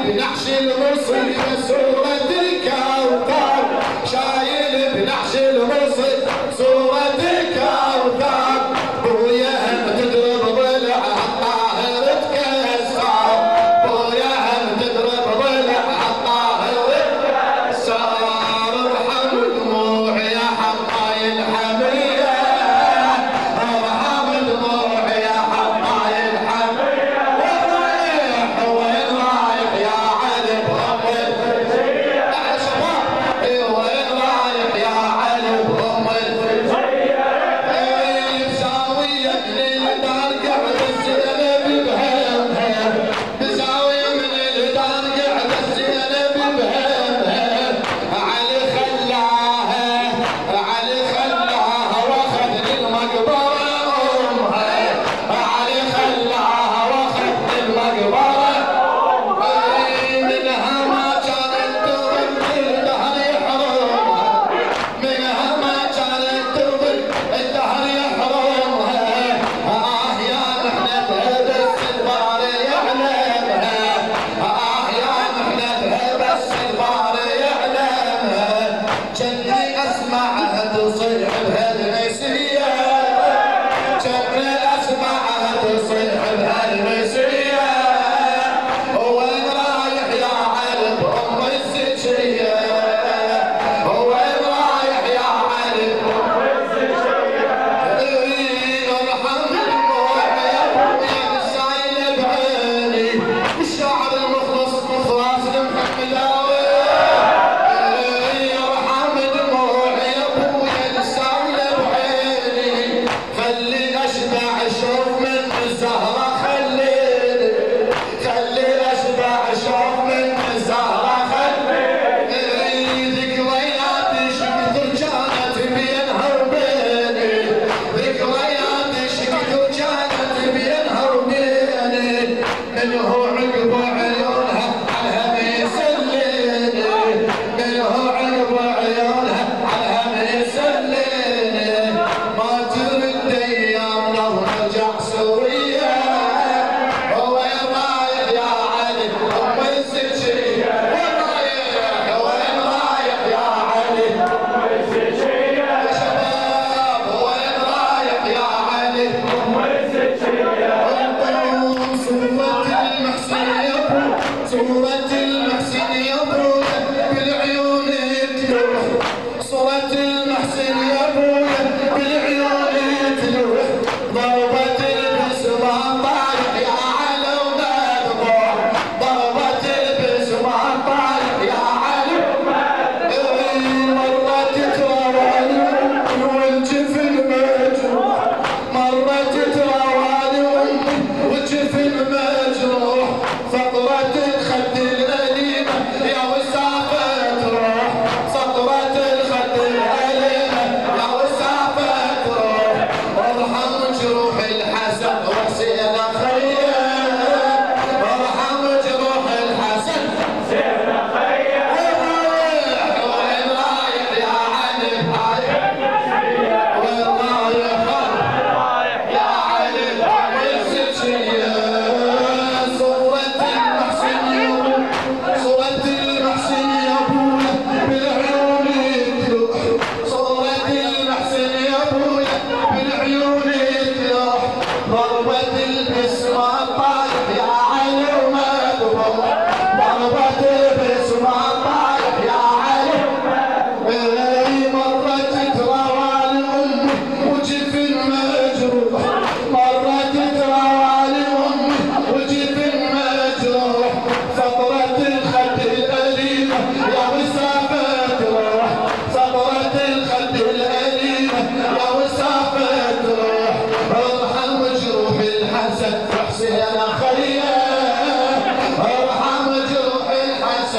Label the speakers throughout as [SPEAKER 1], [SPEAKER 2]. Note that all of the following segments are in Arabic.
[SPEAKER 1] بنحش المصيبة صورة الكوثر، شايل بنحش المصيبة صورة الكوثر، بويا هم تضرب ضلع الطاهر تكسر، بويا هم تضرب ضلع الطاهر تكسر، ارحم دموعي يا حماي الحمية، ارحم دموعي يا حماي الحمية، وين رايح يا علي بأم الفجية، يا شباب وين رايح يا علي بأم الفجية، بزاوية من الدار قعد الزينب بهمها، بزاوية من الدار قعد الزينب بهمها، علي خلاها واخذ للمقبرة امها، علي خلاها واخذ للمقبرة منها ما كانت تظل الدهر يحرمها، منها ما كانت تظل الدهر يحرمها، يا محنتها بس البار يعلمها، يا محنتها بس البار يعلمها، جني اسمعها تصيح بهالنسية، جني اسمعها تصيح بهالنسية، وين رايح يا علي بأم الزكية، وين رايح يا علي بأم الزكية، ارحم دموعي يا ابويا السايل بعيني، الشاعر المخلص مخلص المحملاوي، ارحم دموعي يا ابويا السايل بعيني، خلي اشبع شوف من الزهرة، خلي اشبع شوف من الزهرة، ذكرياتي شكثر كانت بينها وبيني، ذكرياتي شكثر كانت بينها وبيني، من هو عقب عيونها عنها يسليني، من هو عقب عيونها عنها يسليني، ما ترد ايامنا ونرجع سوية، وين رايح يا علي ام الزكية، وين رايح يا علي ام الزكية، يا شباب وين رايح يا علي ام الزكية، صورة المحسن يا ابو، صورة المحسن يا ابو بالعيون تلوح، صورة المحسن يا ابو بالعيون تلوح، ضربة البسمة طايح يا علي ومذبوح، ضربة البسمة طايح يا علي مرة تتراوالي والجفن مجروح، مرة تتراوالي والجفن مجروح، فقرة الخد الأليمة يا وسافة تروح، فقرة الخد الأليمة يا وسافة تروح، ارحم جروح الحسن وحسين خيه، ارحم جروح الحسن وحسين خيه، وين رايح يا علي وين رايح يا علي ام الزكية، صورة المحسن يا ابو، صورة المحسن يا ابويا بالعيون تلوح، صورة المحسن يا ابويا بالعيون تلوح، ضربة البسمة طايح يا علي ومذبوح، ضربة البسمة طايح يا علي مرة تتراوالي امي وجفن مجروح، مرة تتراوالي امي وجفن مجروح، فقرة الخد الأليمة يا وسافة تروح، فقرة الخد الأليمة يا وسافة تروح، ارحم جروح الحسن وحسين خيه، ارحم جروح الحسن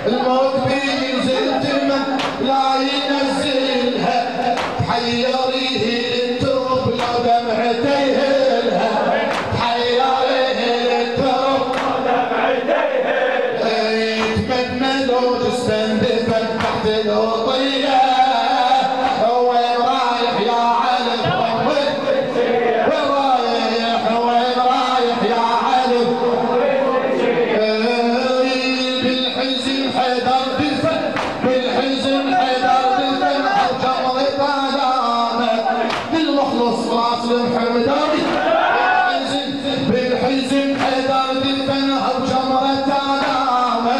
[SPEAKER 1] الموت بينزل تمن لا ينزلها تحيريه الترب لو دمعته يهلها تحيريه الترب لو دمعته يهلها يتمنى لو تستندفن تحت الوطيه وين رايح يا علم وين رايح وين رايح يا علم بالحزن حيدر دفن بالحزن حيدر دفن جمرة علامة للمخلص راس الحمداني بالحزن حيدر دفن جمرة علامة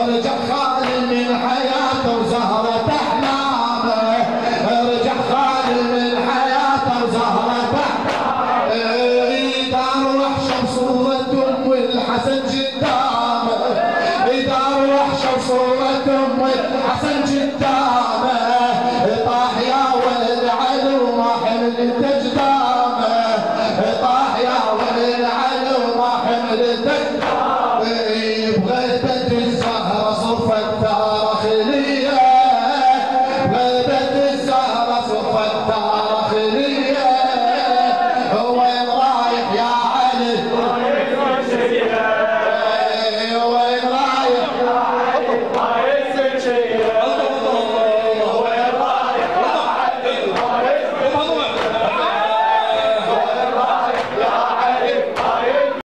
[SPEAKER 1] رجع خالي من حياته وزهرة أحلامه رجع خالي من حياته وزهرة أحلامه دار وحشة بصورة أم الحسن قدامه دار وحشة بصورة أم الحسن قدامه